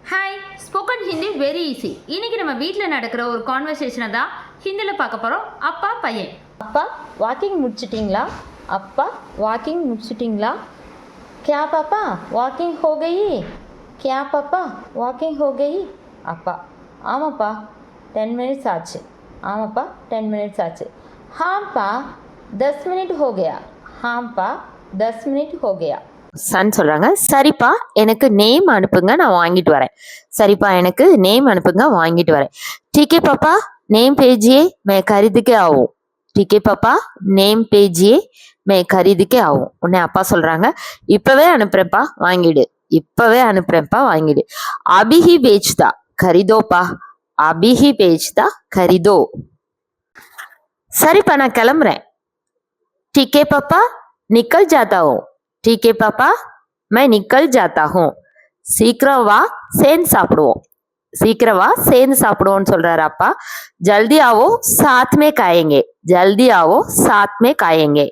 Hi, spoken Hindi very easy. இன்னைக்கு நம்ம வீட்டில் நடக்கிற ஒரு கான்வர்சேஷனை தான் ஹிந்தியில் பார்க்க போகிறோம். அப்பா பையன். அப்பா வாக்கிங் முடிச்சிட்டிங்களா? அப்பா வாக்கிங் முடிச்சிட்டிங்களா? क्या पापा வாக்கிங் हो गई? क्या पापा வாக்கிங் हो गई? அப்பா ஆமாப்பா 10 மினிட்ஸ் ஆச்சு. ஆமாப்பா 10 மினிட்ஸ் ஆச்சு. ஹாம்ப்பா 10 மினிட் हो गया. ஹாம்ப்பா 10 மினிட் हो गया. சன் சொல்கிறாங்க, சரிப்பா எனக்கு நேம் அனுப்புங்க, நான் வாங்கிட்டு வரேன். சரிப்பா எனக்கு நேம் அனுப்புங்க, வாங்கிட்டு வரேன். டீக்கே பாப்பா நேம் பேஜியே மே கரிதுக்கே ஆகும். டீக்கே பாப்பா நேம் பேஜியே மே கரிதுக்கே ஆகும். உடனே அப்பா சொல்கிறாங்க, இப்போவே அனுப்புகிறேன்ப்பா வாங்கிடு, இப்போவே அனுப்புகிறேன்ப்பா வாங்கிடு. அபிஹி பேஜ்தா கரிதோப்பா, அபிஹி பேஜ்தா கரிதோ. சரிப்பா நான் கிளம்புறேன். டீக்கே பாப்பா நிக்கல் ஜாத்தா ஹூம். ठीक है पापा मैं निकल जाता हूँ. சீக்கிரம் வா சேர்ந்து சாப்பிடுவோம். சீக்கிரம் வா சேர்ந்து சாப்பிடுவோம்னு சொல்றாரு அப்பா. ஜல்தி ஆவோ சாத் மே காயேங்கே. ஜல்தி ஆவோ சாத் மே காயேங்கே.